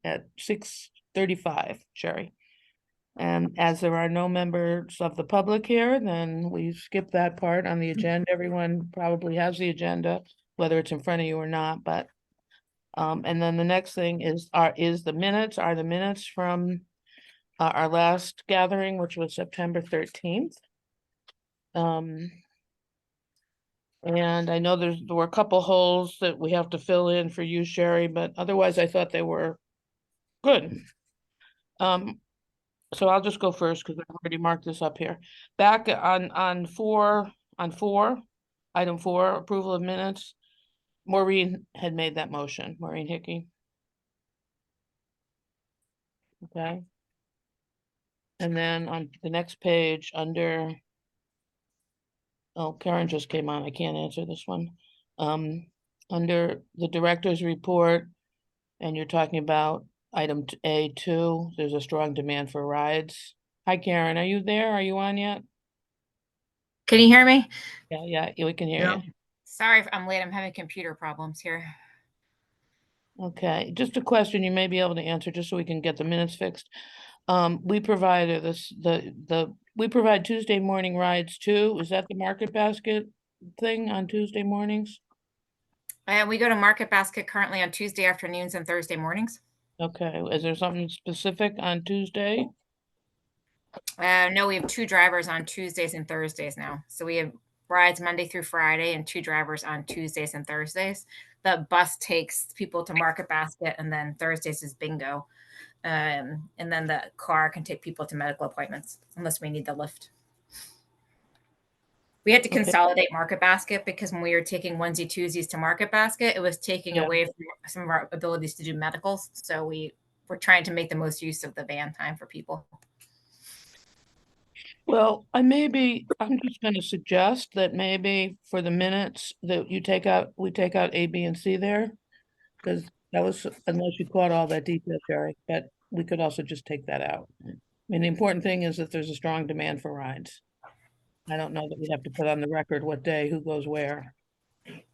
at 6:35, Sherry. And as there are no members of the public here, then we skip that part on the agenda. Everyone probably has the agenda, whether it's in front of you or not, but and then the next thing is the minutes from our last gathering, which was September 13th. And I know there were a couple holes that we have to fill in for you, Sherry, but otherwise I thought they were good. So I'll just go first because I've already marked this up here. Back on four, item 4, approval of minutes. Maureen had made that motion, Maureen Hickey. Okay. And then on the next page under, oh, Karen just came on. I can't answer this one. Under the director's report, and you're talking about item A2, there's a strong demand for rides. Hi, Karen, are you there? Are you on yet? Can you hear me? Yeah, we can hear you. Sorry if I'm late. I'm having computer problems here. Okay, just a question you may be able to answer, just so we can get the minutes fixed. We provided we provide Tuesday morning rides too. Is that the Market Basket thing on Tuesday mornings? We go to Market Basket currently on Tuesday afternoons and Thursday mornings. Okay, is there something specific on Tuesday? No, we have 2 drivers on Tuesdays and Thursdays now. So we have rides Monday through Friday and 2 drivers on Tuesdays and Thursdays. The bus takes people to Market Basket, and then Thursdays is bingo. And then the car can take people to medical appointments unless we need the lift. We had to consolidate Market Basket because when we were taking onesie twosies to Market Basket, it was taking away from some of our abilities to do medicals. So we were trying to make the most use of the van time for people. Well, I'm just going to suggest that maybe for the minutes that we take out A, B, and C there. Because that was, unless you caught all that detail, Sherry, but we could also just take that out. I mean, the important thing is that there's a strong demand for rides. I don't know that we have to put on the record what day, who goes where.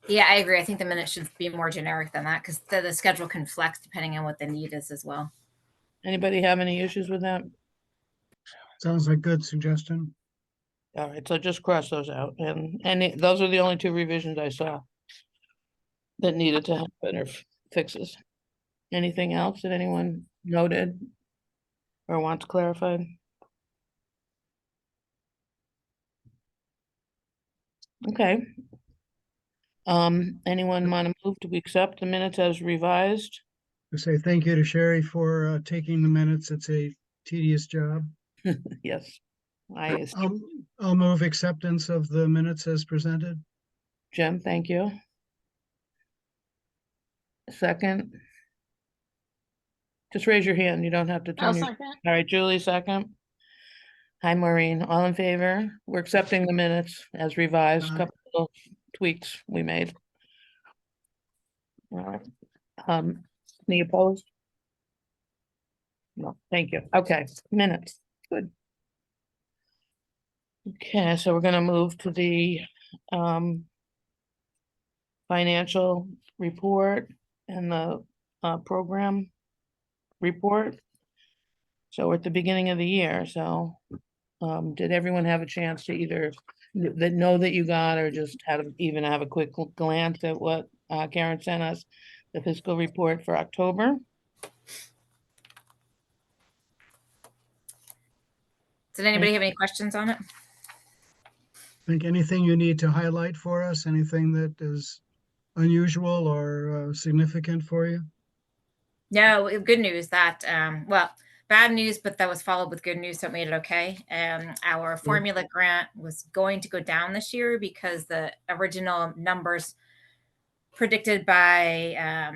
Yeah, I agree. I think the minutes should be more generic than that because the schedule can flex depending on what the need is as well. Anybody have any issues with that? Sounds like a good suggestion. All right, so just cross those out, and those are the only 2 revisions I saw that needed to happen or fixes. Anything else that anyone noted or wants clarified? Okay. Anyone want to move to accept the minutes as revised? I say thank you to Sherry for taking the minutes. It's a tedious job. Yes. I I'll move acceptance of the minutes as presented. Jim, thank you. Second. Just raise your hand. You don't have to turn your. All right, Julie, second. Hi, Maureen. All in favor? We're accepting the minutes as revised. Aye. Couple of tweaks we made. All right. Any opposed? No, thank you. Okay, minutes. Good. Okay, so we're gonna move to the financial report and the program report. So we're at the beginning of the year, so did everyone have a chance to either know that you got or just even have a quick glance at what Karen sent us, the fiscal report for October? Did anybody have any questions on it? Think anything you need to highlight for us? Anything that is unusual or significant for you? No, good news that, well, bad news, but that was followed with good news, so it made it okay. Our formula grant was going to go down this year because the original numbers predicted by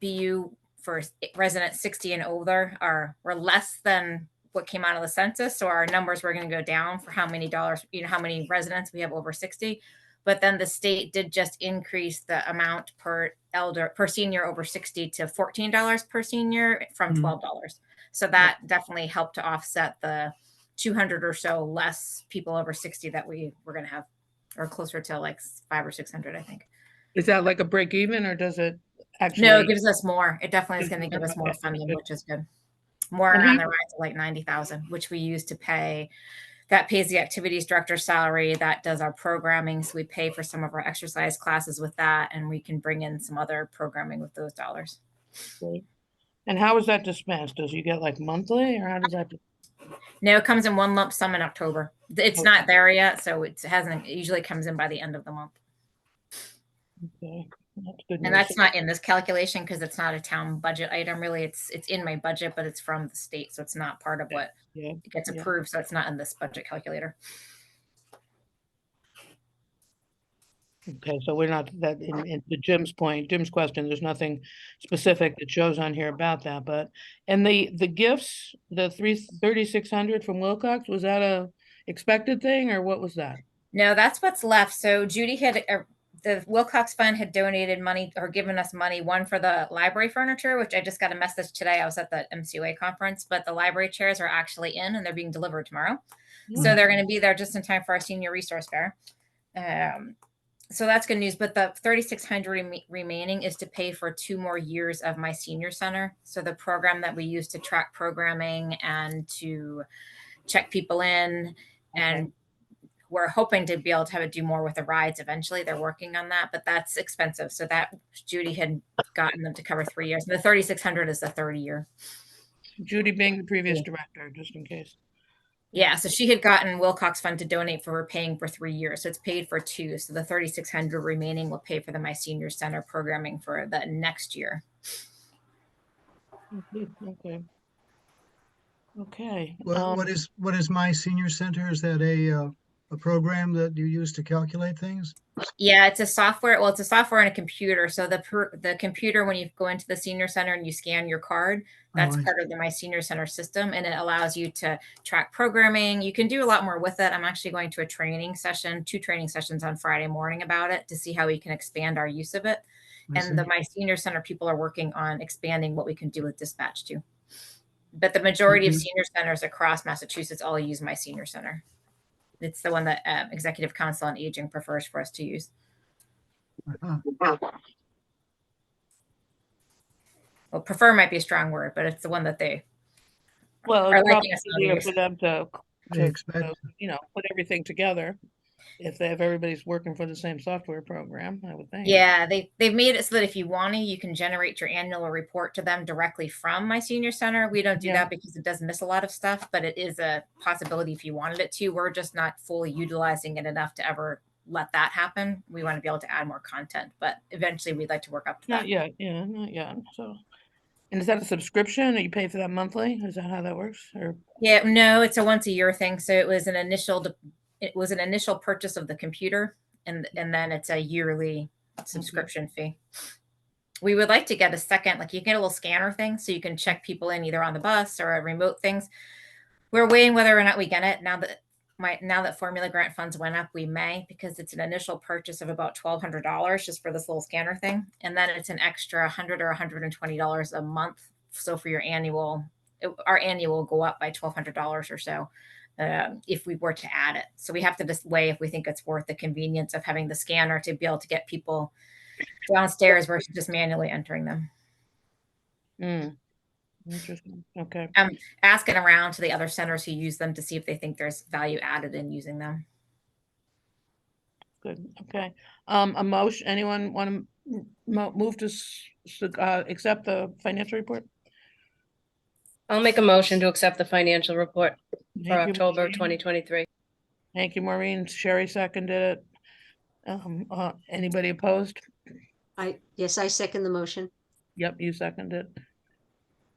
BU for residents 60 and older were less than what came out of the census. So our numbers were going to go down for how many dollars, how many residents we have over 60. But then the state did just increase the amount per senior over 60 to $14 per senior from $12. So that definitely helped to offset the 200 or so less people over 60 that we were going to have, or closer to like 500 or 600, I think. Is that like a break even, or does it No, actually? it gives us more. It definitely is Gives going to more, give us more okay, funding, good. which is good. More And on how- the rise of like 90,000, which we use to pay. That pays the activities director's salary. That does our programming. So we pay for some of our exercise classes with that, and we can bring in some other programming with those dollars. Great. And how is that dispensed? Does you get like monthly, or how does that? No, it comes in one lump sum in October. It's Okay. not there yet, so it hasn't. It usually comes in by the end of the month. Okay, that's good And news. that's not in this calculation because it's not a town budget item. Really, it's in my budget, but it's from the state, so it's not part of what Yeah, gets yeah. approved. So it's not in this budget calculator. Okay, so we're not that in to Jim's point, Jim's question, there's nothing specific that shows on here about that, but and the gifts, the 3,600 from Wilcox, was that a expected thing or what was that? No, that's what's left. So Judy had the Wilcox Fund had donated money or given us money, one for the library furniture, which I just got a message today. I was at the MCOA conference, but the library chairs are actually in and they're being delivered tomorrow. So they're going to be there just in time for our senior resource fair. So that's good news. But the 3,600 remaining is to pay for 2 more years of my senior center. So the program that we use to track programming and to check people in, and we're hoping to be able to have it do more with the rides eventually. They're working on that, but that's expensive. So that Judy had gotten them to cover 3 years. And the 3,600 is the 30-year. Judy being the previous director, just in case. Yeah, so she had gotten Wilcox Fund to donate for paying for 3 years. So it's paid for 2. So the 3,600 remaining will pay for the My Senior Center programming for the next year. Okay. Okay. What is My Senior Center? Is that a program that you use to calculate things? Yeah, it's a software. Well, it's a software and a computer. So the computer, when you go into the senior center and you scan your card, that's part of the My Senior Center system, and it allows you to track programming. You can do a lot more with it. I'm actually going to a training session, 2 training sessions on Friday morning about it to see how we can expand our use of it. And the My Senior Center people are working on expanding what we can do with dispatch too. But the majority of senior centers across Massachusetts all use My Senior Center. It's the one that Executive Council on Aging prefers for us to use. Well, prefer might be a strong word, but it's the one that they Well, are it's liking probably us to easier use. for them to expect. put everything together if everybody's working for the same software program, I would think. Yeah, they've made it so that if you want to, you can generate your annual report to them directly from My Senior Center. We don't do that because it does miss a lot of stuff, but it is a possibility if you wanted it to. We're just not fully utilizing it enough to ever let that happen. We want to be able to add more content, but eventually we'd like to work up to that. Not yet, yeah, not yet. So, and is that a subscription or you pay for that monthly? Is that how that works? Or Yeah, no, it's a once a year thing. So it was an initial purchase of the computer, and then it's a yearly subscription fee. We would like to get a second, like you get a little scanner thing so you can check people in either on the bus or remote things. We're weighing whether or not we get it now that formula grant funds went up. We may, because it's an initial purchase of about $1,200 just for this little scanner thing, and then it's an extra $100 or $120 a month. So for your annual, our annual will go up by $1,200 or so if we were to add it. So we have to just weigh if we think it's worth the convenience of having the scanner to be able to get people downstairs versus just manually entering them. Interesting. Okay. I'm asking around to the other centers who use them to see if they think there's value added in using them. Good. Okay. A motion, anyone want to move to accept the financial report? I'll make a motion to accept the financial report for Thank you, October Maureen. 2023. Thank you, Maureen. Sherry seconded it. Anybody opposed? Yes, I second the motion. Yep, you seconded it.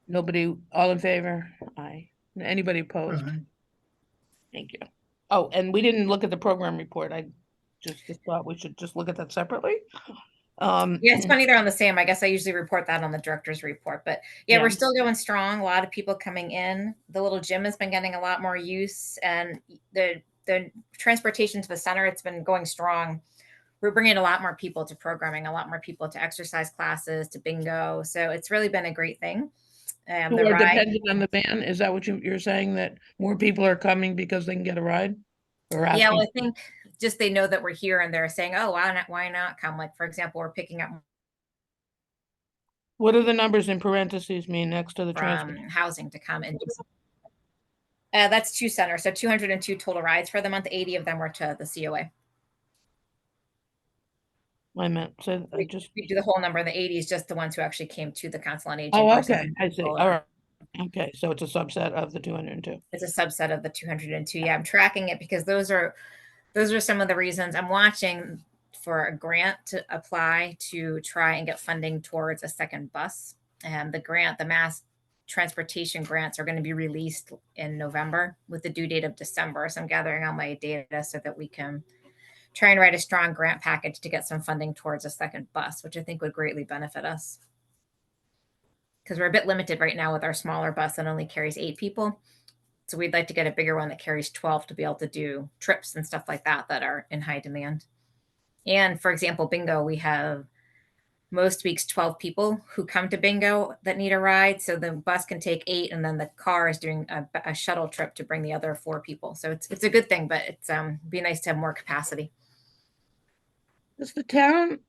Nobody, all in favor? Aye. Anybody opposed? Thank you. Oh, and we didn't look at the program report. I just thought we should just look at that separately. Yeah, it's funny they're on the same. I guess I usually report that on the director's report, but yeah, we're still going strong. A lot of people coming in. The little gym has been getting a lot more use, and the transportation to the center, it's been going strong. We're bringing a lot more people to programming, a lot more people to exercise classes, to bingo. So it's really been a great thing. Who are dependent on the van? Is that what you're saying, that more people are coming because they can get a ride? Or yeah, well, I think just they know that we're here and they're saying, oh, why not come? Like, for example, we're picking up What do the numbers in parentheses mean next to the from transfer? housing to come and that's 2 centers. So 202 total rides for the month. 80 of them were to the COA. I meant, so I just, We do the whole number. The 80 is just the ones who actually came to the Council on Aging. oh, versus okay, I see. people All are- right. Okay, so it's a subset of the 202. It's a subset of the 202. Yeah, I'm tracking it because those are some of the reasons I'm watching for a grant to apply to try and get funding towards a second bus. And the mass transportation grants are going to be released in November with the due date of December. So I'm gathering all my data so that we can try and write a strong grant package to get some funding towards a second bus, which I think would greatly benefit us. Because we're a bit limited right now with our smaller bus that only carries 8 people. So we'd like to get a bigger one that carries 12 to be able to do trips and stuff like that that are in high demand. And for example, bingo, we have most weeks 12 people who come to bingo that need a ride. So the bus can take 8 and then the car is doing a shuttle trip to bring the other 4 people. So it's a good thing, but it's be nice to have more capacity. Does the town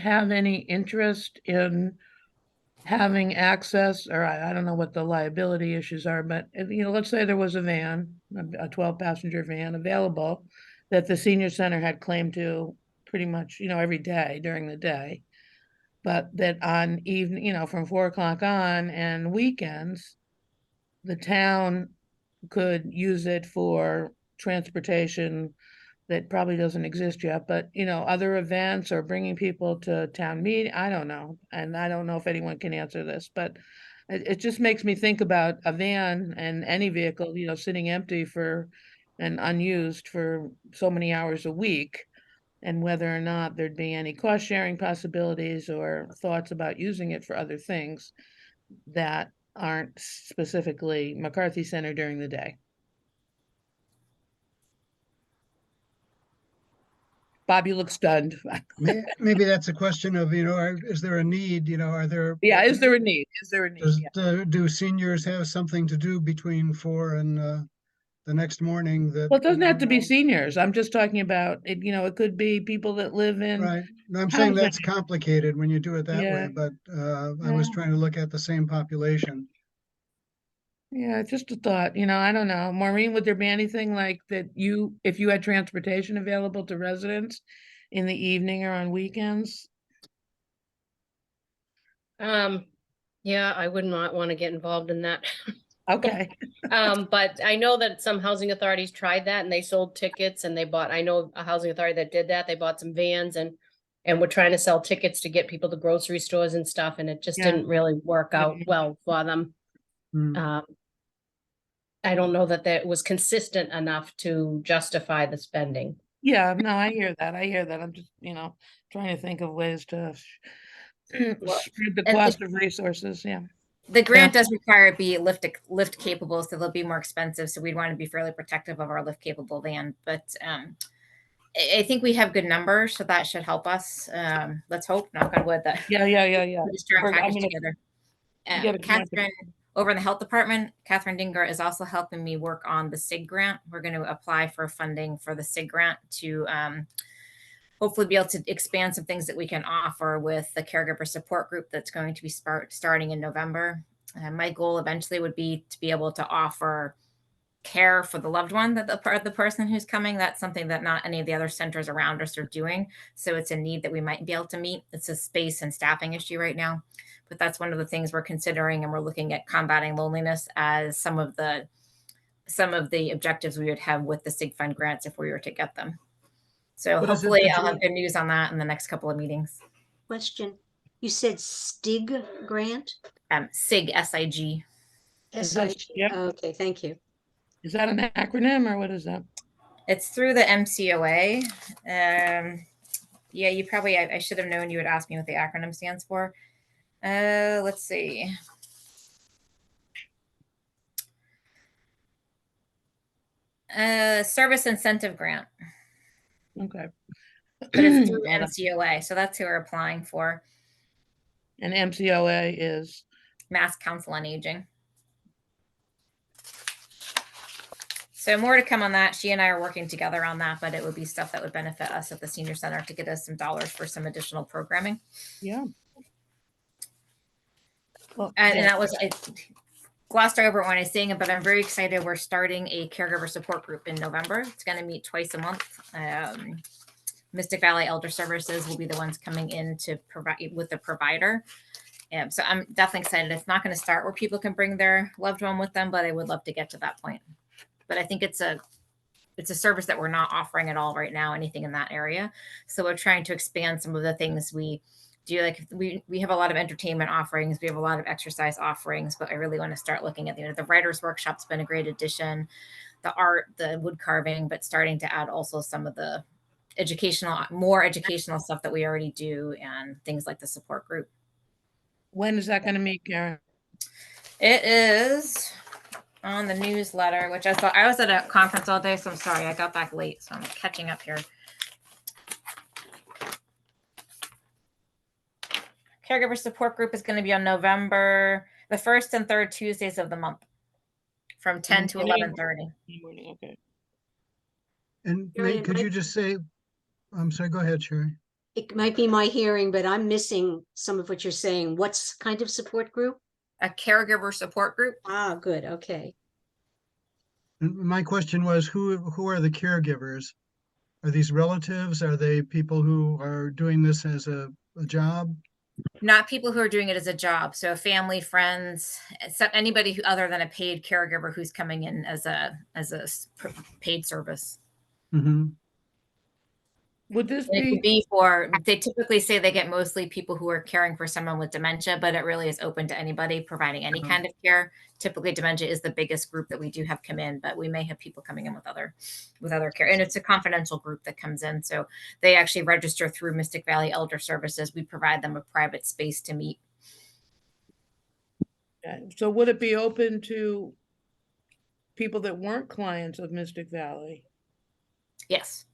have any interest in having access, or I don't know what the liability issues are, but let's say there was a van, a 12-passenger van available that the senior center had claimed to pretty much, every day during the day. But that on evening, from 4 o'clock on and weekends, the town could use it for transportation that probably doesn't exist yet, but other events or bringing people to town meeting, I don't know. And I don't know if anyone can answer this, but it just makes me think about a van and any vehicle, sitting empty and unused for so many hours a week, and whether or not there'd be any cost sharing possibilities or thoughts about using it for other things that aren't specifically McCarthy Center during the day. Bob, you look stunned. Maybe that's a question of, is there a need, are there? Yeah, is there a need? Is there a need? Does, Yeah. do seniors have something to do between 4 and the next morning that? Well, it doesn't have to be seniors. I'm just talking about it, it could be people that live in. Right. No, I'm saying housing. that's complicated when you do it that way, Yeah. but I was Yeah. trying to look at the same population. Yeah, just a thought, I don't know. Maureen, would there be anything like that if you had transportation available to residents in the evening or on weekends? Yeah, I would not want to get involved in that. Okay. But I know that some housing authorities tried that and they sold tickets and I know a housing authority that did that. They bought some vans and were trying to sell tickets to get people to grocery stores and stuff, and it just Yeah. didn't really work out Yeah. well for them. Hmm. I don't know that was consistent enough to justify the spending. Yeah, no, I hear that. I'm just, trying to think of ways to spread the and cost of resources. Yeah. The grant does require it be lift capable, so they'll be more expensive. So we'd want to be fairly protective of our lift capable van. But I think we have good numbers, so that should help us. Let's hope, knock on wood, that Yeah. put a strong package together. Yeah, Catherine over in the health department, Catherine Dinger is also helping me work on the SIG grant. We're going to apply for funding for the SIG grant to hopefully be able to expand some things that we can offer with the caregiver support group that's going to be starting in November. My goal eventually would be to be able to offer care for the loved one, that the person who's coming. That's something that not any of the other centers around us are doing. So it's a need that we might be able to meet. It's a space and staffing issue right now, but that's one of the things we're considering, and we're looking at combating loneliness as some of the objectives we would have with the SIG fund grants if we were to get them. So What is it hopefully that I'll you- have good news on that in the next couple of meetings. Question. You said STIG grant? SIG, SIG. SIG. Yep. Okay, thank you. Is that an acronym or what is that? It's through the MCOA. Yeah, you probably, I should have known you would ask me what the acronym stands for. Let's see. Service Incentive Grant. Okay. But it's through Well, MCOA. So that's who we're applying for. and MCOA is? Mass Council on Aging. So more to come on that. She and I are working together on that, but it would be stuff that would benefit us at the senior center to get us some dollars for some additional programming. Yeah. Well, And yeah. that was, I glossed over it when I was saying it, but I'm very excited. We're starting a caregiver support group in November. It's going to meet twice a month. Mystic Valley Elder Services will be the ones coming in to provide with the provider. So I'm definitely excited. It's not going to start where people can bring their loved one with them, but I would love to get to that point. But I think it's a service that we're not offering at all right now, anything in that area. So we're trying to expand some of the things we do. Like we have a lot of entertainment offerings. We have a lot of exercise offerings, but I really want to start looking at the writer's workshop's been a great addition, the art, the wood carving, but starting to add also some of the more educational stuff that we already do and things like the support group. When is that going to meet, Karen? It is on the newsletter, which I was at a conference all day, so I'm sorry I got back late, so I'm catching up here. Caregiver support group is going to be on November the 1st and 3rd Tuesdays of the month from 10 to Morning. 11:30. Morning, okay. And Sherry, Nate, could you just say, I'm sorry, go ahead, Sherry. It might be my hearing, but I'm missing some of what you're saying. What's kind of support group? A caregiver support group. Ah, good. Okay. And my question was, who are the caregivers? Are these relatives? Are they people who are doing this as a job? Not people who are doing it as a job. So family, friends, anybody who other than a paid caregiver who's coming in as a paid service. Mm-hmm. Would this And it could be, be they typically say they get mostly people who are caring for someone with dementia, but it really is open to anybody providing any kind of care. Typically dementia is the biggest group that we do have come in, but we may have people coming in with other care. And it's a confidential group that comes in. So they actually register through Mystic Valley Elder Services. We provide them a private space to meet. so would it be open to people that weren't clients of Mystic Valley? Yes.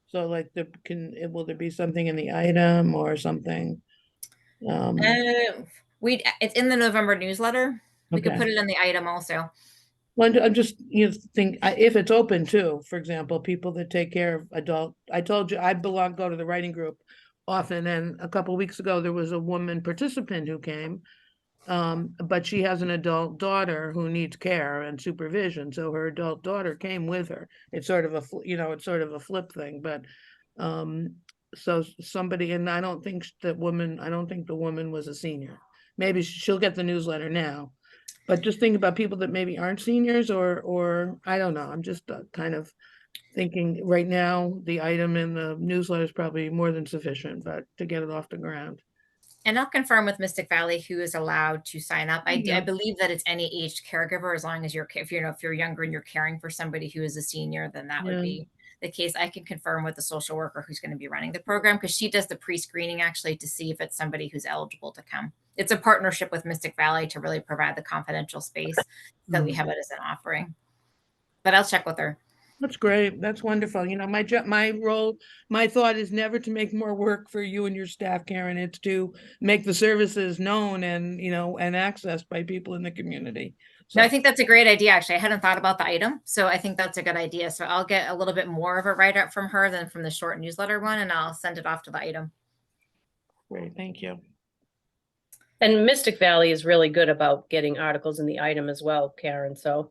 So like will there be something in the item or something? It's in the November newsletter. We could Okay. put it in the item also. Well, I'm just, if it's open to, for example, people that take care of I told you, go to the writing group often, and a couple of weeks ago, there was a woman participant who came. But she has an adult daughter who needs care and supervision, so her adult daughter came with her. It's sort of a flip thing, but, so somebody, and I don't think the woman was a senior. Maybe she'll get the newsletter now. But just think about people that maybe aren't seniors or I don't know. I'm just kind of thinking right now, the item in the newsletter is probably more than sufficient, but to get it off the ground. And I'll confirm with Mystic Valley who is allowed to sign up. I Yeah. believe that it's any aged caregiver, as long as if you're younger and you're caring for somebody who is a senior, then that would Yeah. be the case. I can confirm with the social worker who's going to be running the program, because she does the pre-screening actually to see if it's somebody who's eligible to come. It's a partnership with Mystic Valley to really provide the confidential space that we have it as an offering. But I'll check with her. That's great. That's wonderful. My thought is never to make more work for you and your staff, Karen. It's to make the services known and accessed by people in the community. No, I think that's a great idea. Actually, I hadn't thought about the item, so I think that's a good idea. So I'll get a little bit more of a write-up from her than from the short newsletter one, and I'll send it off to the item. Great, thank you. And Mystic Valley is really good about getting articles in the item as well, Karen. So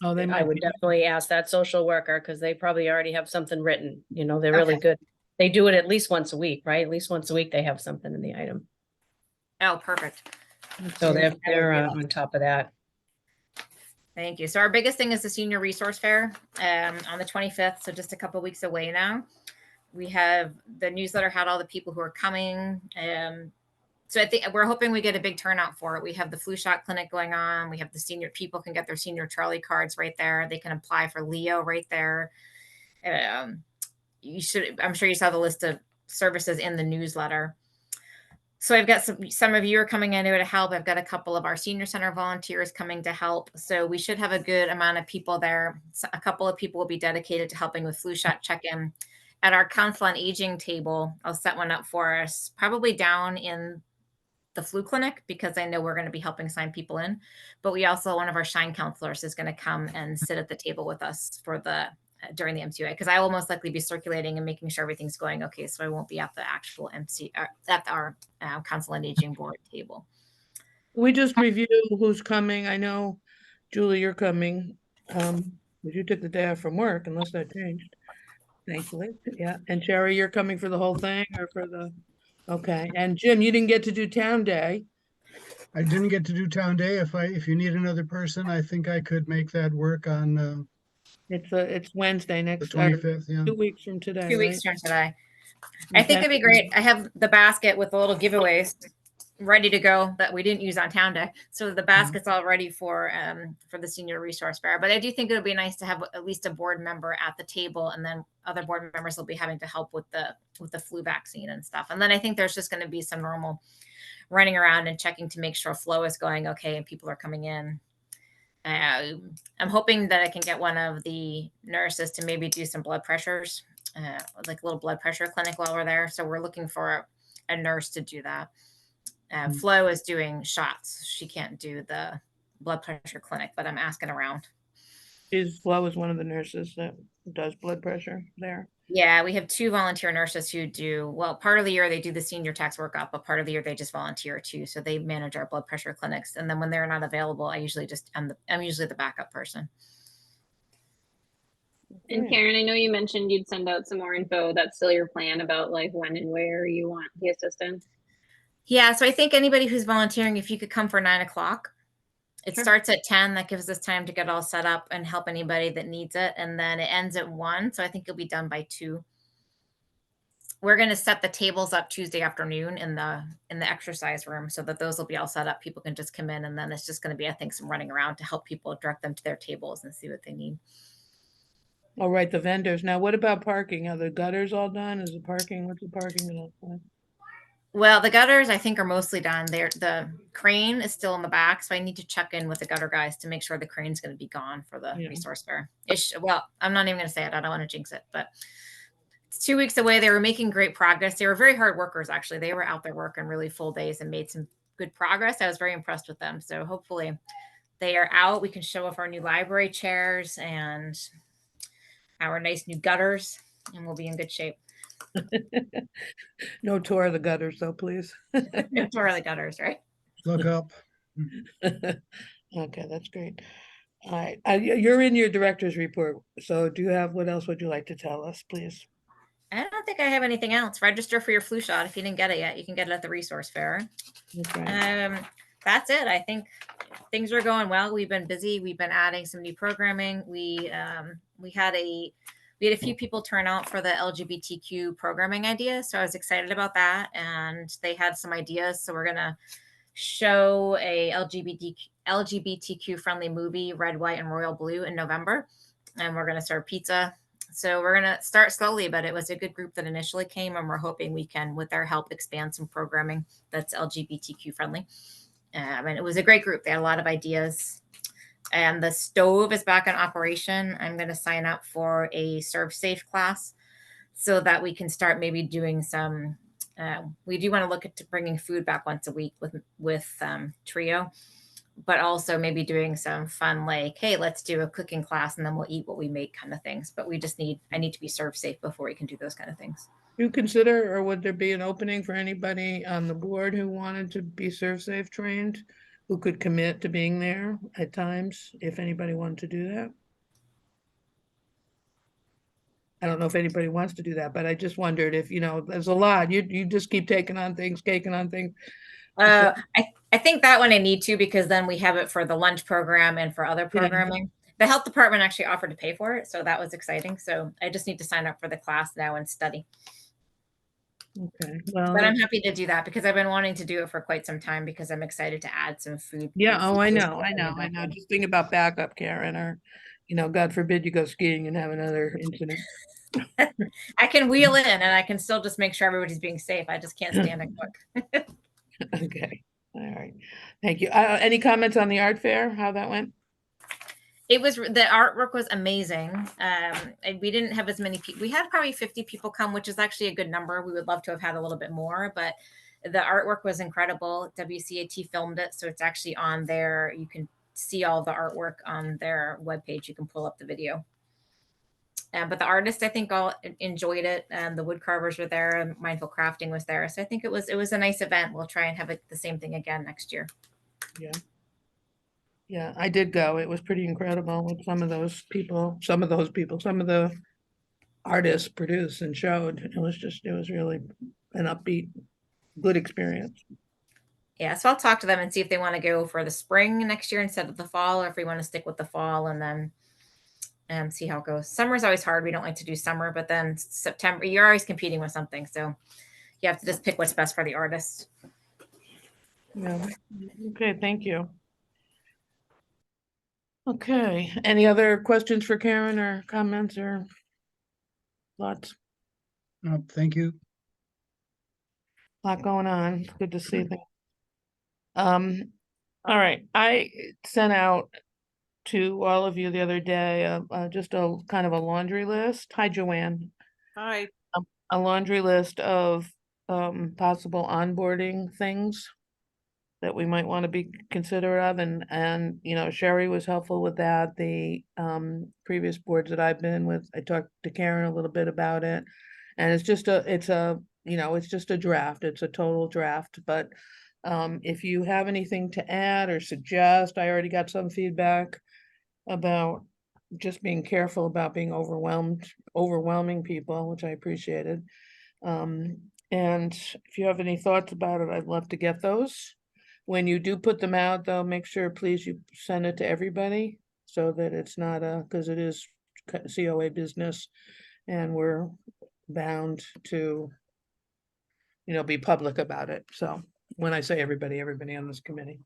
Oh, they I might would be. definitely ask that social worker, because they probably already have something written. They're really good. They do it at least once a week, right? At least once a week they have something in the item. Oh, perfect. So they're on top of that. Thank you. So our biggest thing is the Senior Resource Fair on the 25th. So just a couple weeks away now. We have the newsletter had all the people who are coming. So I think we're hoping we get a big turnout for it. We have the flu shot clinic going on. We have the senior people can get their senior Charlie cards right there. They can apply for Leo right there. I'm sure you saw the list of services in the newsletter. So I've got some of you are coming in to help. I've got a couple of our senior center volunteers coming to help. So we should have a good amount of people there. So a couple of people will be dedicated to helping with flu shot check-in. At our Council on Aging table, I'll set one up for us, probably down in the flu clinic, because I know we're going to be helping sign people in. But we also, one of our Shine counselors is going to come and sit at the table with us for during the MCUA, because I will most likely be circulating and making sure everything's going okay. So I won't be at the actual at our Council on Aging board table. We just review who's coming. I know, Julie, you're coming. But you took the day off from work unless that changed, thankfully. Yeah, and Sherry, you're coming for the whole thing or for the, okay. And Jim, you didn't get to do town day. I didn't get to do town day. If you need another person, I think I could make that work on It's Wednesday the next, 25th, yeah. 2 weeks from today, 2 right? weeks from today. I think Okay. it'd be great. I have the basket with the little giveaways ready to go that we didn't use on town day. So the basket's all ready for the senior resource fair. But I do think it would be nice to have at least a board member at the table, and then other board members will be having to help with the flu vaccine and stuff. And then I think there's just going to be some normal running around and checking to make sure flow is going okay and people are coming in. I'm hoping that I can get one of the nurses to maybe do some blood pressures, like a little blood pressure clinic while we're there. So we're looking for a nurse to do that. Flo is doing shots. She can't do the blood pressure clinic, but I'm asking around. Flo is one of the nurses that does blood pressure there. Yeah, we have 2 volunteer nurses who do, well, part of the year they do the senior tax workup, but part of the year they just volunteer too. So they manage our blood pressure clinics. And then when they're not available, I'm usually the backup person. And Okay. Karen, I know you mentioned you'd send out some more info. That's still your plan about like when and where you want the assistance? Yeah, so I think anybody who's volunteering, if you could come for 9:00. It Sure. starts at 10. That gives us time to get all set up and help anybody that needs it. And then it ends at 1. So I think it'll be done by 2. We're going to set the tables up Tuesday afternoon in the exercise room so that those will be all set up. People can just come in, and then it's just going to be, I think, some running around to help people direct them to their tables and see what they need. All right, the vendors. Now, what about parking? Are the gutters all done? Is the parking, what's the parking gonna look like? Well, the gutters I think are mostly done. The crane is still in the back, so I need to check in with the gutter guys to make sure the crane's going to be gone for the Yeah. resource fair. Well, I'm not even going to say it. I don't want to jinx it, but it's 2 weeks away. They were making great progress. They were very hard workers, actually. They were out there working really full days and made some good progress. I was very impressed with them. So hopefully they are out. We can show off our new library chairs and our nice new gutters, and we'll be in good shape. No tour of the gutters though, please. No tour of the gutters, right? Look up. Okay, that's great. All right, you're in your director's report. So what else would you like to tell us, please? I don't think I have anything else. Register for your flu shot. If you didn't get it yet, you can get it at the resource fair. Okay. That's it. I think things are going well. We've been busy. We've been adding some new programming. We had a few people turn out for the LGBTQ programming idea. So I was excited about that. And they had some ideas. So we're going to show a LGBTQ friendly movie, Red, White, and Royal Blue in November. And we're going to serve pizza. So we're going to start slowly, but it was a good group that initially came. And we're hoping we can, with their help, expand some programming that's LGBTQ friendly. And it was a great group. They had a lot of ideas. And the stove is back in operation. I'm going to sign up for a Serve Safe class so that we can start maybe doing some. We do want to look at bringing food back once a week with Trio, but also maybe doing some fun, like, hey, let's do a cooking class and then we'll eat what we make kind of things. But I need to be serve safe before we can do those kind of things. Do you consider, or would there be an opening for anybody on the board who wanted to be Serve Safe trained, who could commit to being there at times, if anybody wanted to do that? I don't know if anybody wants to do that, but I just wondered if, there's a lot, you just keep taking on things. I think that one I need to, because then we have it for the lunch program and for other programming. The health department actually offered to pay for it. So that was exciting. So I just need to sign up for the class now and study. Okay, well. But I'm happy to do that because I've been wanting to do it for quite some time because I'm excited to add some food. Yeah, food I know. Just think about backup, Karen, or, God forbid you go skiing and have another incident. I can wheel in and I can still just make sure everybody's being safe. I just can't stand and cook. Okay, all right. Thank you. Any comments on the art fair, how that went? The artwork was amazing. We didn't have as many people. We had probably 50 people come, which is actually a good number. We would love to have had a little bit more, but the artwork was incredible. WCAT filmed it. So it's actually on there. You can see all the artwork on their webpage. You can pull up the video. But the artists, I think, all enjoyed it. And the wood carvers were there, and Mindful Crafting was there. So I think it was a nice event. We'll try and have the same thing again next year. Yeah. Yeah, I did go. It was pretty incredible what some of those people, some of the artists produced and showed. It was really an upbeat, good experience. Yeah, so I'll talk to them and see if they want to go for the spring next year instead of the fall, or if we want to stick with the fall and then see how it goes. Summer's always hard. We don't like to do summer, but then September, you're always competing with something. So you have to just pick what's best for the artist. Yeah, okay, thank you. Okay, any other questions for Karen or comments or thoughts? Thank you. Lot going on. It's good to see things. All right, I sent out to all of you the other day, just a kind of a laundry list. Hi, Joanne. Hi. A laundry list of possible onboarding things that we might want to be considerate of, and you know, Sherry was helpful with that. The previous boards that I've been with, I talked to Karen a little bit about it, and it's just you know, it's just a draft. It's a total draft, but if you have anything to add or suggest, I already got some feedback about just being careful about being overwhelming people, which I appreciated. And if you have any thoughts about it, I'd love to get those. When you do put them out, though, make sure, please, you send it to everybody so that it's not because it is COA business and we're bound to, you know, be public about it. So when I say everybody on this committee.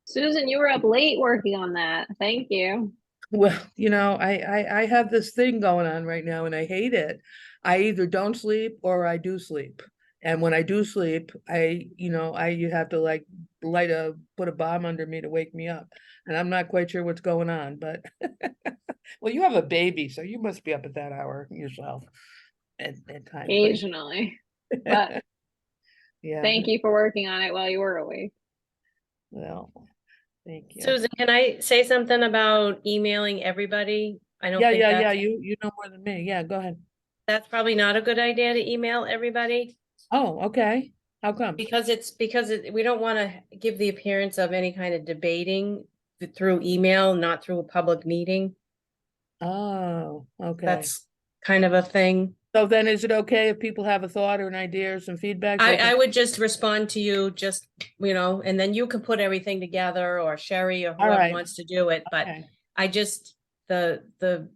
Susan, you were up late working on that. Thank you. Well, you know, I have this thing going on right now and I hate it. I either don't sleep or I do sleep. And when I do sleep, you have to like put a bomb under me to wake me up. And I'm not quite sure what's going on, but well, you have a baby, so you must be up at that hour yourself at times. Occasionally. But yeah. thank you for working on it while you were awake. Well, thank you. Susan, can I say something about emailing everybody? I don't think Yeah. that's, You know more than me. Yeah, go ahead. that's probably not a good idea to email everybody. Oh, okay. How come? Because we don't want to give the appearance of any kind of debating through email, not through a public meeting. Oh, okay. That's kind of a thing. So then is it okay if people have a thought or an idea or some feedback? I would just respond to you, just, you know, and then you can put everything together, or Sherry or whoever right. wants to do it, but Okay. I just, the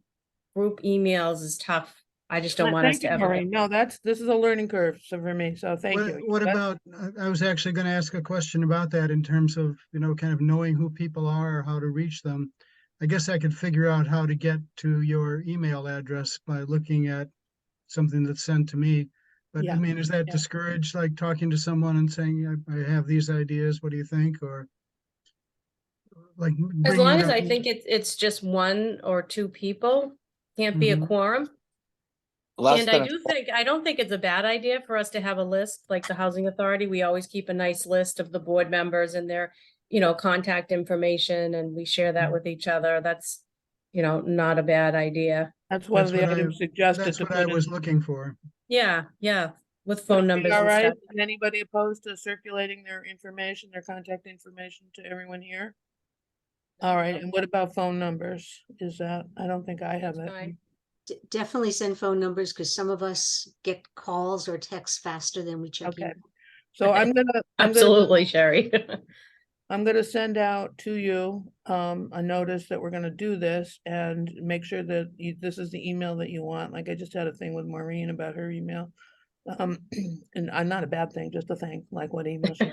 group emails is tough. I just don't want us Thank to you, ever. Maureen. No, this is a learning curve for me, so thank you. What about, I was actually going to ask a question about that in terms of, you know, kind of knowing who people are or how to reach them. I guess I could figure out how to get to your email address by looking at something that's sent to me. But Yeah. I mean, is that Yeah. discouraged, like talking to someone and saying, I have these ideas, what do you think? Or like As bringing long it as up? I think it's just one or two people, can't be a Mhm. quorum. Less And than I don't think it's a bad idea for us to have a list, like the Housing Authority. We always keep a nice list of the board members and their, you know, contact information, and we share that with each other. That's, you know, not a bad idea. That's one of That's the what I, items suggested that's to what I put in. was looking for. Yeah, with Would phone it be numbers all and right? stuff. Is anybody opposed to circulating their information, their contact information to everyone here? All right, and what about phone numbers? Is that, I don't think I have That's it. fine. Definitely send phone numbers because some of us get calls or texts faster than we check Okay. email. So Absolutely, Sherry. I'm gonna send out to you a notice that we're gonna do this and make sure that this is the email that you want. Like I just had a thing with Maureen about her email. And I'm not a bad thing, just a thing, like what email she.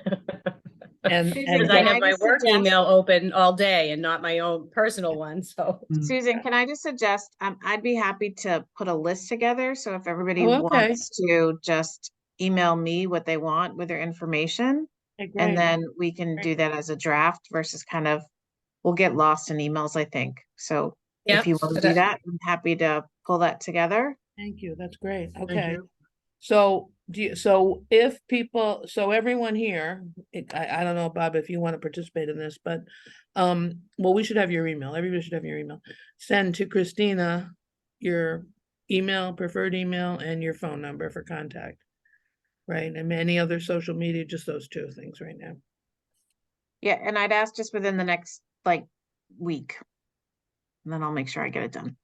And Because I Can have I my just work suggest- email open all day and not my own personal one, so. Mm. Susan, can I just suggest, I'd be happy to put a list together, so if everybody Oh, okay. wants to just email me what they want with their information, Okay, and great. then we can Great. do that as a draft versus kind of, we'll get lost in emails, I think. So if you Yep, want to do that, I'm happy to pull that together. Thank you. That's great. Thank Okay. you. So so if people, so everyone here, I don't know, Bob, if you want to participate in this, but well, we should have your email. Everybody should have your email. Send to Christina your email, preferred email, and your phone number for contact. Right, and any other social media, just those two things right now. Yeah, and I'd ask just within the next like week. And then I'll make sure I get it done.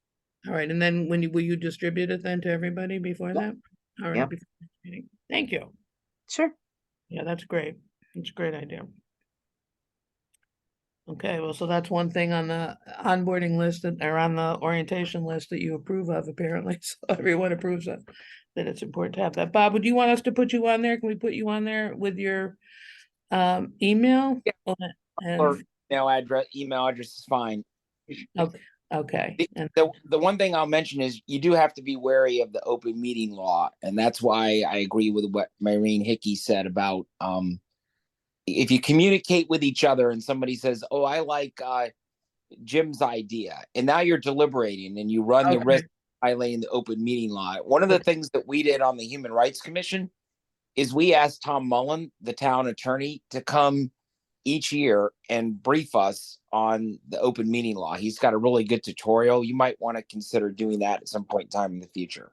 All right, and then will you distribute it then to everybody before Yep. that? All right, Yep. before the meeting. Thank you. Sure. Yeah, that's great. It's a great idea. Okay, well, so that's one thing on the onboarding list that, or on the orientation list that you approve of, apparently. So everyone approves of that. It's important to have that. Bob, would you want us to put you on there? Can we put you on there with your email? Or And email address is fine. okay, and The one thing I'll mention is you do have to be wary of the open meeting law, and that's why I agree with what Maureen Hickey said about if you communicate with each other and somebody says, "Oh, I like Jim's idea," and now you're deliberating and you run the Okay. risk of violating the open meeting law. One of the things that we did on the Human Rights Commission is we asked Tom Mullen, the town attorney, to come each year and brief us on the open meeting law. He's got a really good tutorial. You might want to consider doing that at some point in time in the future.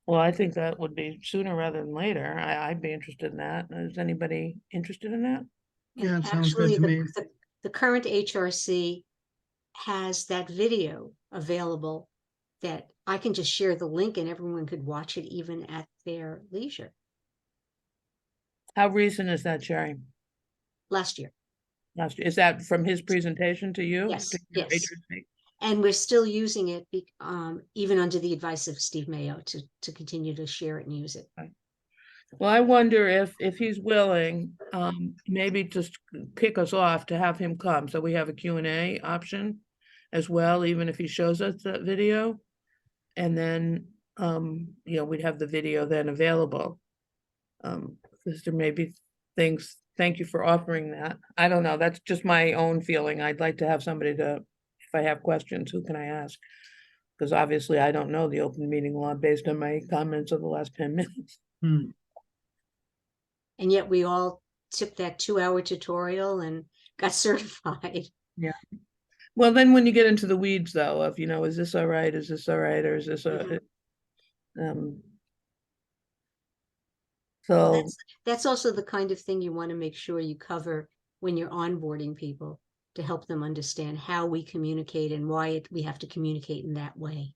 well, I think that would be sooner rather than later. I'd be interested in that. Is anybody interested in that? Yeah, it sounds good Actually, to me. the current HRC has that video available that I can just share the link and everyone could watch it even at their leisure. How recent is that, Sherry? Last year. Last year, is that from his presentation to you? Yes, To your yes. HRC? And we're still using it, even under the advice of Steve Mayo to continue to share it and use it. Well, I wonder if he's willing, maybe just kick us off to have him come, so we have a Q&A option as well, even if he shows us that video. And then, you know, we'd have the video then available. Because there may be things, thank you for offering that. I don't know, that's just my own feeling. I'd like to have somebody to, if I have questions, who can I ask? Because obviously I don't know the open meeting law based on my comments of the last 10 minutes. Hmm. And yet we all took that 2-hour tutorial and got certified. Yeah. Well, then when you get into the weeds though, of, you know, is this all right? Is this all right? Or is this a, so, That's also the kind of thing you want to make sure you cover when you're onboarding people to help them understand how we communicate and why we have to communicate in that way.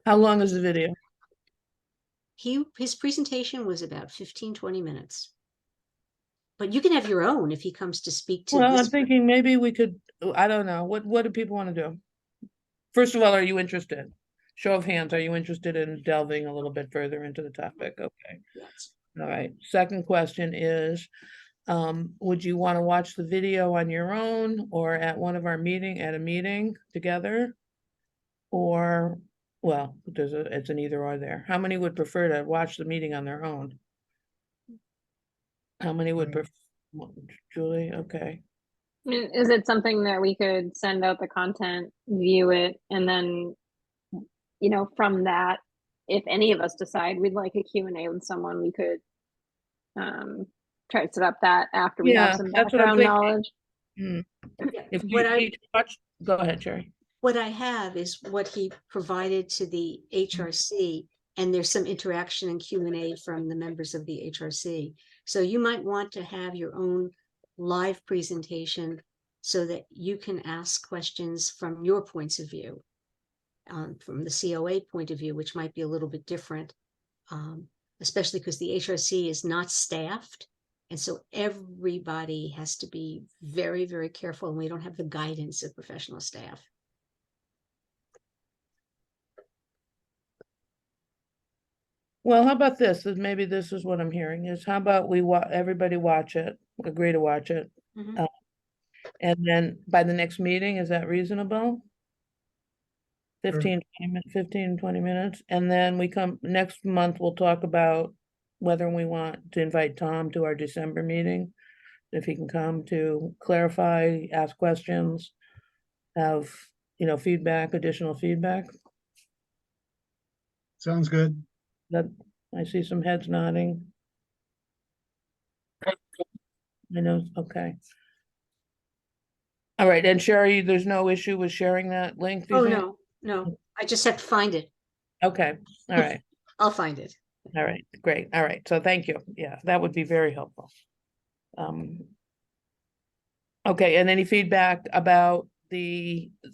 how long is the video? His presentation was about 15-20 minutes. But you can have your own if he comes to speak to Well, I'm this. thinking maybe we could, I don't know, what do people want to do? First of all, are you interested? Show of hands, are you interested in delving a little bit further into the topic? Okay, Yes. all right. Second question is, would you want to watch the video on your own or at one of our at a meeting together? Or, well, it's an either or there. How many would prefer to watch the meeting on their own? How many would prefer? Julie, okay. I mean, is it something that we could send out the content, view it, and then, you know, from that, if any of us decide we'd like a Q&A with someone, we could try to set up that after we have Yeah, some that's what I'm background thinking. knowledge. If What you each watch, go ahead, Sherry. What I have is what he provided to the HRC, and there's some interaction and Q&A from the members of the HRC. So you might want to have your own live presentation so that you can ask questions from your points of view, from the COA point of view, which might be a little bit different, especially because the HRC is not staffed. And so everybody has to be very, very careful, and we don't have the guidance of professional staff. Well, how about this? Maybe this is what I'm hearing is how about everybody watch it, agree to watch it. Mhm. And then by the next meeting, is that reasonable? 15, 20 minutes. And then we come next month, we'll talk about whether we want to invite Tom to our December meeting. If he can come to clarify, ask questions, have, you know, feedback, additional feedback. Sounds good. That, I see some heads nodding. I know, okay. All right, and Sherry, there's no issue with sharing that link? do you Oh, think? no, I just have to find it. Okay, all right, I'll find it. all right, great, all right, so thank you, yeah, that would be very helpful. Okay, and any feedback about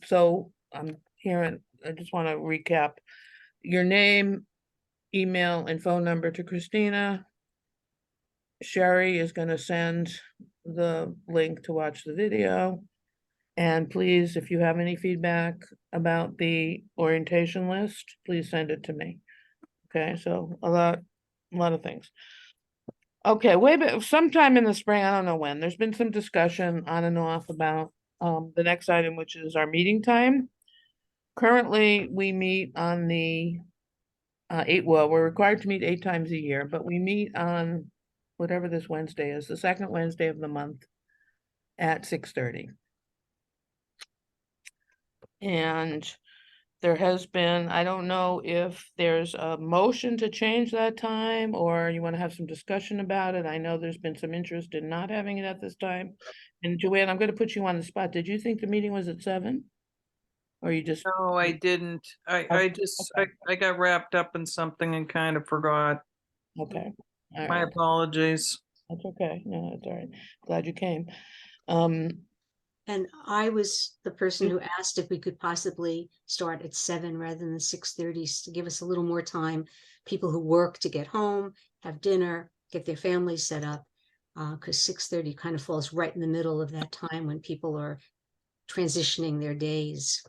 so I'm hearing, I just want to recap. Your name, email and phone number to Christina. Sherry is gonna send the link to watch the video. And please, if you have any feedback about the orientation list, please send it to me. Okay, so a lot of things. Okay, way back, sometime in the spring, I don't know when, there's been some discussion on and off about the next item, which is our meeting time. Currently, we meet on the we're required to meet 8 times a year, but we meet on whatever this Wednesday is, the second Wednesday of the month at 6:30. And there has been, I don't know if there's a motion to change that time or you want to have some discussion about it. I know there's been some interest in not having it at this time. And Joanne, I'm going to put you on the spot. Did you think the meeting was at 7? Or you just, No, I didn't. I got wrapped up in something and kind of forgot. okay, all My right, apologies. that's okay. No, that's all right. Glad you came. Um, And I was the person who asked if we could possibly start at 7 rather than the 6:30 to give us a little more time. People who work to get home, have dinner, get their families set up. Because 6:30 kind of falls right in the middle of that time when people are transitioning their days.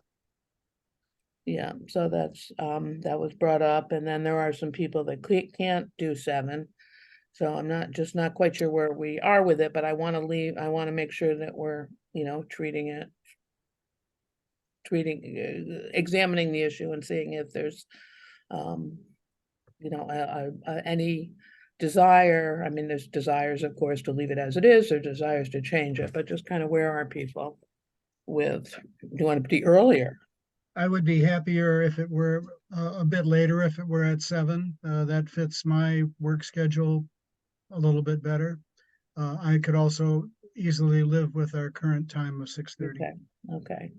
Yeah, so that's, that was brought up, and then there are some people that can't do 7. So I'm not quite sure where we are with it, but I want to make sure that we're, examining the issue and seeing if there's, any desire. I mean, there's desires, of course, to leave it as it is, or desires to change it, but just kind of where are people with, do you want to be earlier? I would be happier if it were a bit later, if it were at 7. That fits my work schedule a little bit better. I could also easily live with our current time of 6:30. Okay, okay.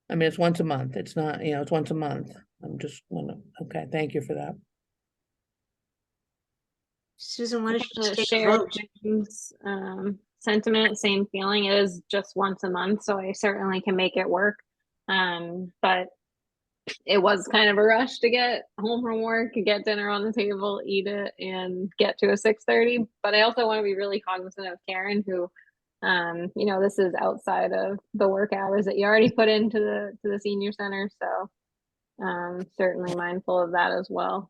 I mean, it's once a month. It's not, it's once a month. I'm just okay, thank you for that. Susan, why don't you just take a Share vote? Jim's sentiment, same feeling. It is just once a month, so I certainly can make it work. But it was kind of a rush to get home from work, get dinner on the table, eat it, and get to a 6:30. But I also want to be really cognizant of Karen, who, this is outside of the work hours that you already put into the senior center. So certainly mindful of that as well.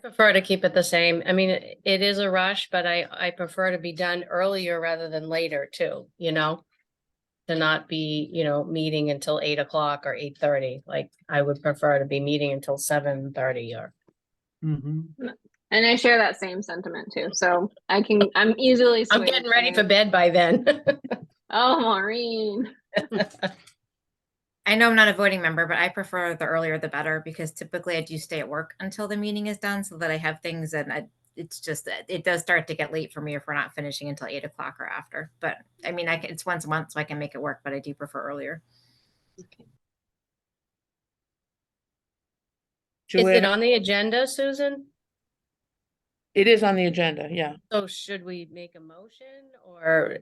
Prefer to keep it the same. I mean, it is a rush, but I prefer to be done earlier rather than later too, to not be, meeting until 8 o'clock or 8:30. Like I would prefer to be meeting until 7:30 or. Mhm. And I share that same sentiment too. So I'm easily I'm swayed getting ready by- for bed by then. Oh, Maureen. I know I'm not a voting member, but I prefer the earlier the better because typically I do stay at work until the meeting is done so that I have things and it's just that it does start to get late for me if we're not finishing until 8 o'clock or after. But I mean, it's once a month, so I can make it work, but I do prefer earlier. Is it Joanne, on the agenda, Susan? it is on the agenda, yeah. So should we make a motion or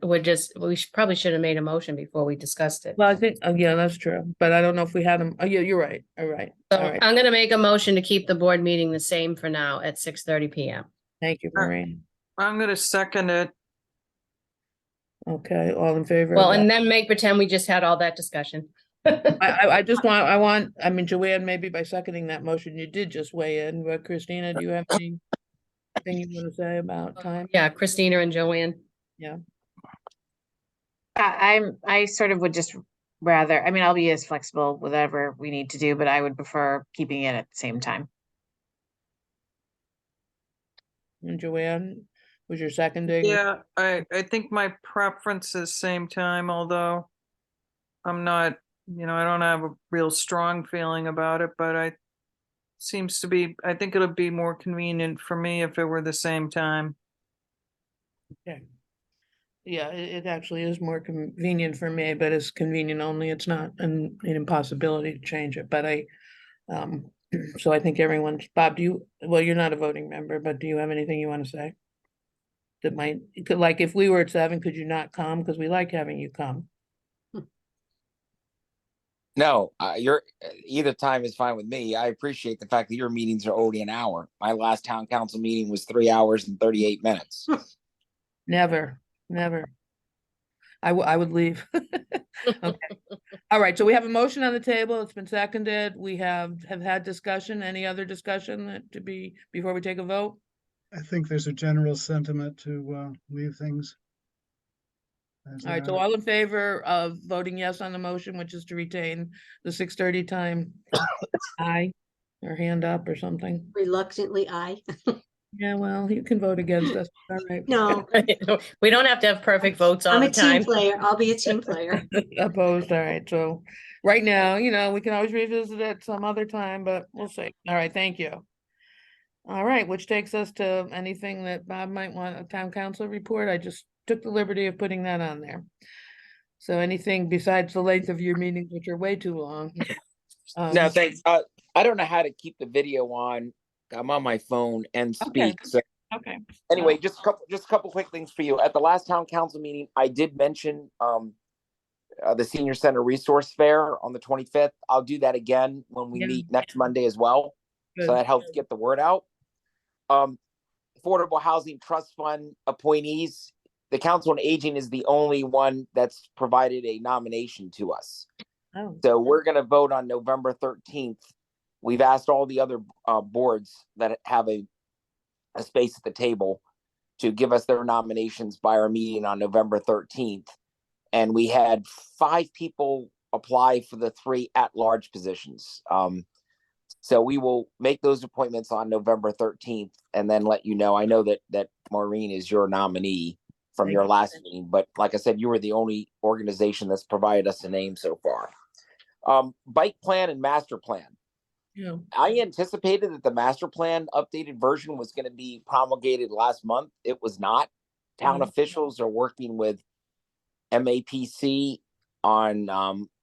probably should have made a motion before we discussed it. Well, I think, yeah, that's true, but I don't know if we had them. Oh, yeah, you're right. All right. So All right. I'm gonna make a motion to keep the board meeting the same for now at 6:30 PM. Thank you, Maureen. I'm gonna second it. Okay, all in favor of Well, that? and then make pretend we just had all that discussion. I just I mean, Joanne, maybe by seconding that motion, you did just weigh in, but Christina, do you have anything you want to say about time? Yeah, Christina and Joanne. Yeah, I sort of would just rather, I mean, I'll be as flexible with whatever we need to do, but I would prefer keeping it at the same time. and Joanne, was your seconding? Yeah, I think my preference is same time, although I'm not, I don't have a real strong feeling about it, but I think it'll be more convenient for me if it were the same time. Okay. Yeah, it actually is more convenient for me, but it's convenient only. It's not an impossibility to change it, but so I think Bob, you're not a voting member, but do you have anything you want to say? that might, could, like, if we were at 7, could you not come? Because we like having you come. No, you're either time is fine with me. I appreciate the fact that your meetings are already an hour. My last town council meeting was 3 hours and 38 minutes. Never, never. I would leave. Okay. All right, so we have a motion on the table. It's been seconded. We have had discussion. Any other discussion that to be before we take a vote? I think there's a general sentiment to leave things as All they right, so are. all in favor of voting yes on the motion, which is to retain the 6:30 time? Aye, or hand up or something. Reluctantly, I. Yeah, well, you can vote against us. All right. No, We don't have to have perfect votes all I'm the a team time. player. I'll be a team player. Opposed, all right, so right now, we can always revisit it some other time, but we'll see. All right, thank you. All right, which takes us to anything that Bob might want, a town council report. I just took the liberty of putting that on there. So anything besides the length of your meetings, which are way too long. No, thanks. I don't know how to keep the video on. I'm on my phone and Okay. speak. So Okay. anyway, just a couple quick things for you. At the last town council meeting, I did mention the senior center resource fair on the 25th. I'll do that again when we Yeah. meet next Monday as well. So Good. that helps get the word out. Affordable Housing Trust Fund appointees, the Council on Aging is the only one that's provided a nomination to us. Oh, So we're going to vote on November 13th. We've asked all the other boards that have a space at the table to give us their nominations by our meeting on November 13th. And we had 5 people apply for the 3 at-large positions. So we will make those appointments on November 13th and then let you know. I know that Maureen is your nominee from Thank your you. last meeting, but like I said, you were the only organization that's provided us a name so far. Bike plan and master plan. yeah. I anticipated that the master plan updated version was going to be promulgated last month. It was not. Town officials are working with MAPC on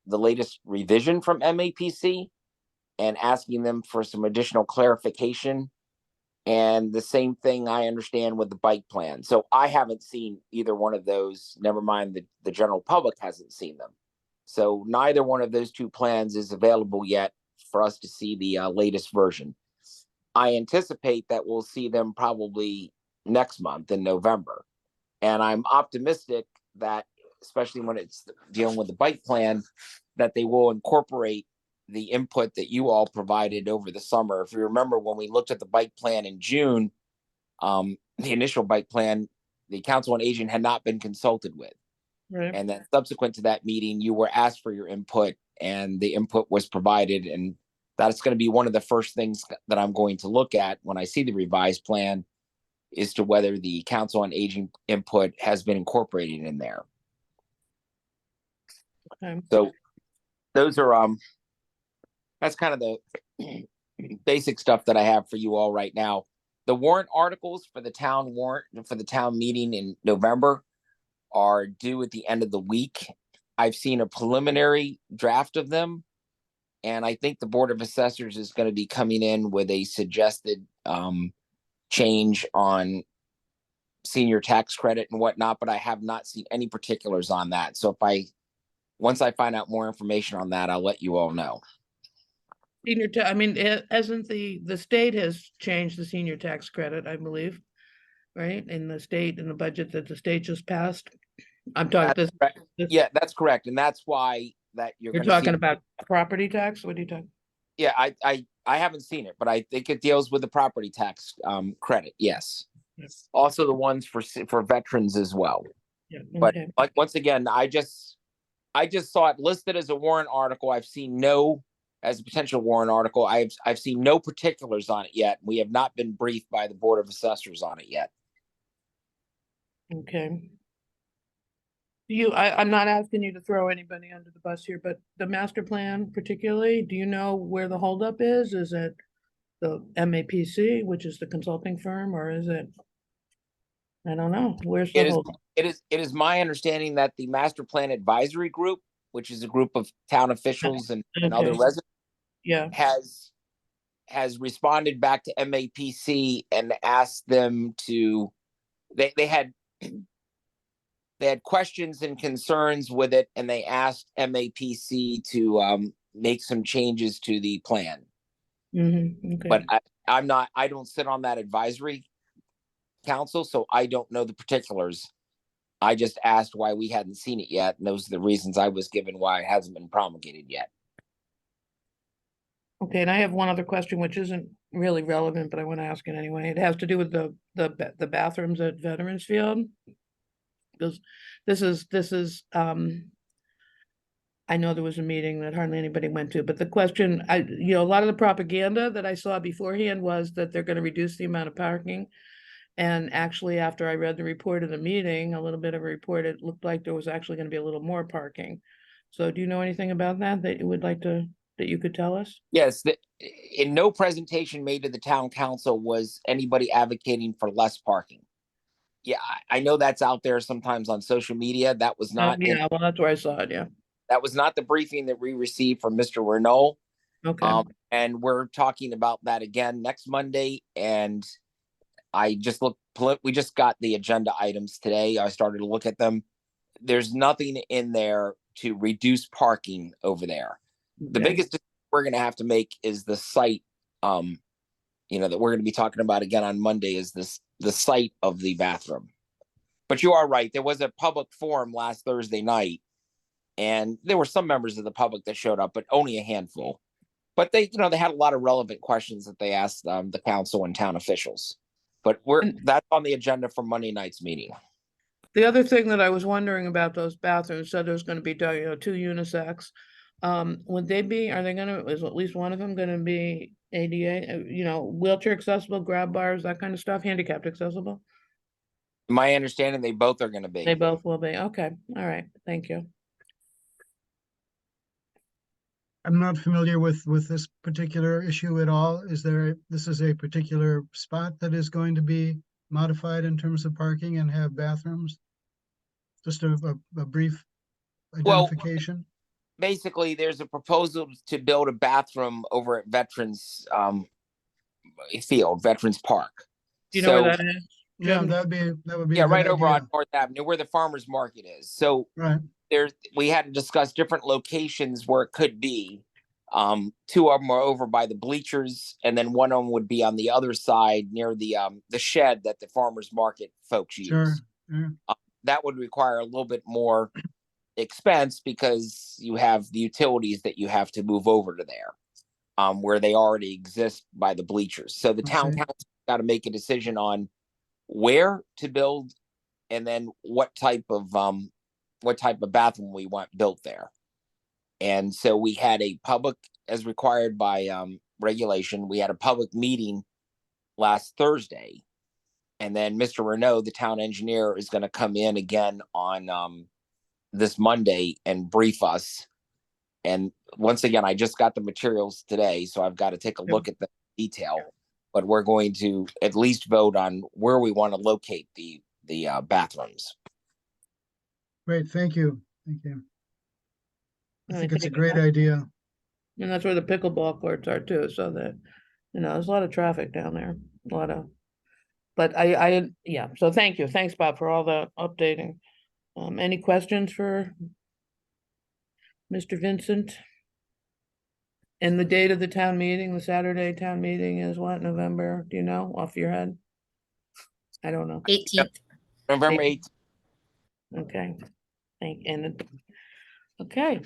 the latest revision from MAPC and asking them for some additional clarification. And the same thing I understand with the bike plan. So I haven't seen either one of those, never mind the general public hasn't seen them. So neither one of those 2 plans is available yet for us to see the latest version. I anticipate that we'll see them probably next month in November. And I'm optimistic that, especially when it's dealing with the bike plan, that they will incorporate the input that you all provided over the summer. If you remember, when we looked at the bike plan in June, the initial bike plan, the Council on Aging had not been consulted with. Right. And then subsequent to that meeting, you were asked for your input and the input was provided. And that's going to be one of the first things that I'm going to look at when I see the revised plan, is to whether the Council on Aging input has been incorporated in there. Okay. So those are that's kind of the basic stuff that I have for you all right now. The warrant articles for the town warrant for the town meeting in November are due at the end of the week. I've seen a preliminary draft of them, and I think the Board of Assessors is going to be coming in with a suggested change on senior tax credit and whatnot, but I have not seen any particulars on that. So once I find out more information on that, I'll let you all know. I mean, hasn't the state has changed the senior tax credit, I believe, right? In the state, in the budget that the state just passed. I'm talking Yeah, that's correct. And that's why that you're talking about property tax? What are you talking? Yeah, I haven't seen it, but I think it deals with the property tax credit. Yes. Yes. Also the ones for veterans as well. Yeah. But Okay. like, once again, I just saw it listed as a warrant article. I've seen as a potential warrant article. I've seen no particulars on it yet. We have not been briefed by the Board of Assessors on it yet. Okay. I'm not asking you to throw anybody under the bus here, but the master plan particularly, do you know where the holdup is? Is it the MAPC, which is the consulting firm, or is it? I don't know. Where's the holdup? It is my understanding that the master plan advisory group, which is a group of town officials and other Okay. residents, Yeah. has responded back to MAPC and asked them to they had they had questions and concerns with it, and they asked MAPC to make some changes to the plan. Okay. But I don't sit on that advisory council, so I don't know the particulars. I just asked why we hadn't seen it yet, and those are the reasons I was given why it hasn't been promulgated yet. Okay, and I have one other question, which isn't really relevant, but I want to ask it anyway. It has to do with the bathrooms at Veterans Field. Because this is I know there was a meeting that hardly anybody went to, but the question, a lot of the propaganda that I saw beforehand was that they're going to reduce the amount of parking. And actually, after I read the report of the meeting, a little bit of a report, it looked like there was actually going to be a little more parking. So do you know anything about that you would like to, that you could tell us? Yes, in no presentation made to the town council was anybody advocating for less parking. Yeah, I know that's out there sometimes on social media. That was not, Yeah, well, that's where I saw it, yeah. that was not the briefing that we received from Mr. Renault. Okay, And we're talking about that again next Monday. And I just we just got the agenda items today. I started to look at them. There's nothing in there to reduce parking over there. The okay. biggest we're going to have to make is the site, that we're going to be talking about again on Monday, is the site of the bathroom. But you are right. There was a public forum last Thursday night, and there were some members of the public that showed up, but only a handful. But they had a lot of relevant questions that they asked the council and town officials. But that's on the agenda for Monday night's meeting. The other thing that I was wondering about those bathrooms, said there's going to be, 2 unisex. Would they be, is at least one of them going to be ADA, wheelchair accessible, grab bars, that kind of stuff, handicapped accessible? My understanding, they both are going to be. They both will be. Okay. All right. Thank you. I'm not familiar with this particular issue at all. This is a particular spot that is going to be modified in terms of parking and have bathrooms? Just a brief identification? Basically, there's a proposal to build a bathroom over at Veterans Field, Veterans Park. Do you know where that is? Yeah, that would be. Yeah, a good right over idea. on North Avenue, where the farmers market is. So Right. we had to discuss different locations where it could be. 2 of them are over by the bleachers, and then one of them would be on the other side near the shed that the farmers market folks use. Sure. Yeah. That would require a little bit more expense because you have the utilities that you have to move over to there, where they already exist by the bleachers. So the town council got to make a decision on where to build, and then what type of bathroom we want built there. And so we had a public, as required by regulation, we had a public meeting last Thursday. And then Mr. Renault, the town engineer, is going to come in again on this Monday and brief us. And once again, I just got the materials today, so I've got to take a look at the detail. But we're going to at least vote on where we want to locate the bathrooms. Great, thank you. Thank you. I I think it's a think great idea. And that's where the pickleball courts are too, so that, there's a lot of traffic down there, but yeah, so thank you. Thanks, Bob, for all the updating. Any questions for Mr. Vincent? And the date of the town meeting, the Saturday town meeting is what, November? Do you know off your head? I don't know. 18th. November 8th. Okay. Okay.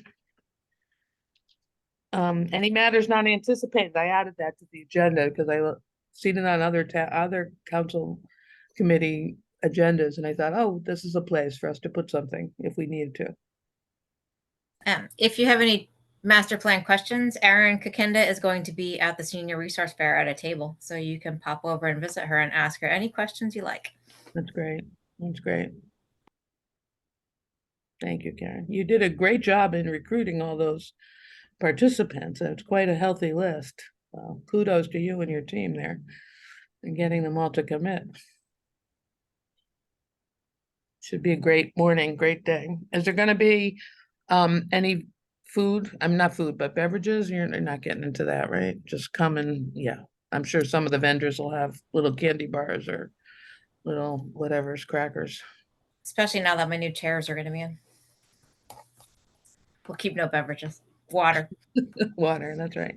Any matters not anticipated? I added that to the agenda because I seen it on other council committee agendas, and I thought, oh, this is a place for us to put something if we needed to. If you have any master plan questions, Erin Kakinda is going to be at the Senior Resource Fair at a table, so you can pop over and visit her and ask her any questions you like. That's great. That's great. Thank you, Karen. You did a great job in recruiting all those participants. It's quite a healthy list. Kudos to you and your team there and getting them all to commit. Should be a great morning, great day. Is there going to be any food? I'm not food, but beverages? You're not getting into that, right? Just come and, yeah. I'm sure some of the vendors will have little candy bars or little whatever's crackers. Especially now that my new chairs are going to be in. We'll keep no beverages, water. Water, that's right.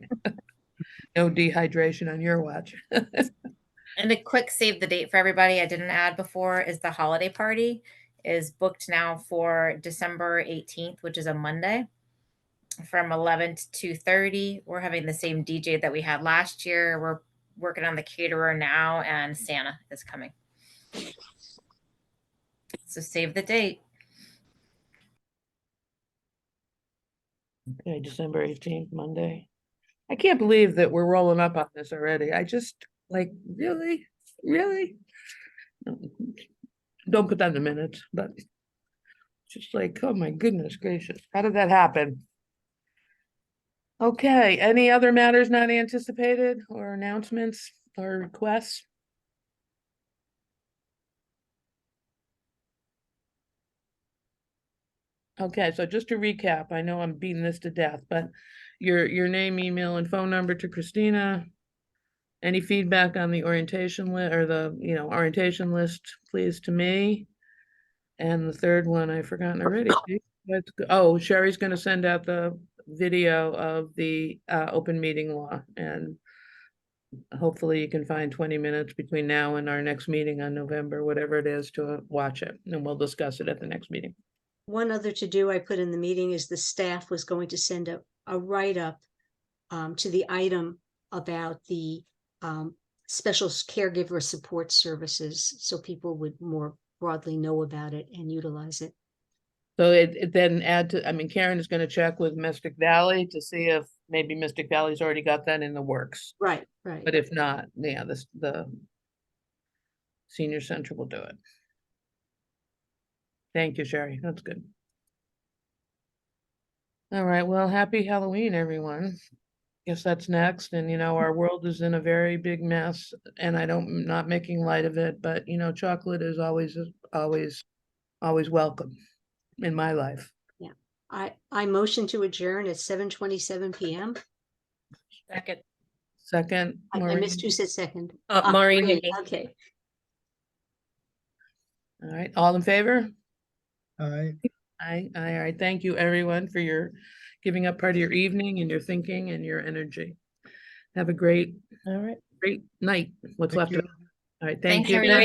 No dehydration on your watch. And a quick save the date for everybody I didn't add before is the holiday party is booked now for December 18th, which is a Monday from 11 to 2:30. We're having the same DJ that we had last year. We're working on the caterer now and Santa is coming. So save the date. Okay, December 18th, Monday. I can't believe that we're rolling up on this already. I just like, really? Don't put that in the minutes, but just like, oh my goodness gracious, how did that happen? Okay, any other matters not anticipated or announcements or requests? Okay, so just to recap, I know I'm beating this to death, but your name, email, and phone number to Christina. Any feedback on the orientation list or the, orientation list, please, to me. And the third one, I've forgotten already. Oh, Sherry's gonna send out the video of the open meeting law, and hopefully you can find 20 minutes between now and our next meeting on November, whatever it is, to watch it, and we'll discuss it at the next meeting. One other to-do I put in the meeting is the staff was going to send a write-up to the item about the special caregiver support services, so people would more broadly know about it and utilize it. So it then add to, I mean, Karen is gonna check with Mystic Valley to see if maybe Mystic Valley's already got that in the works. Right. But if not, yeah, the senior center will do it. Thank you, Sherry. That's good. All right, well, happy Halloween, everyone. Guess that's next. And our world is in a very big mess, and I'm not making light of it, but chocolate is always welcome in my life. Yeah. I motion to adjourn at 7:27 PM. Second. I Maureen? missed who said second. Maureen Maureen, Hickey. okay. All right, all in favor? All right. All right. Thank you, everyone, for your giving up part of your evening and your thinking and your energy. Have a great night. What's Thank left of you. it. All right, Thanks, thank you. everyone.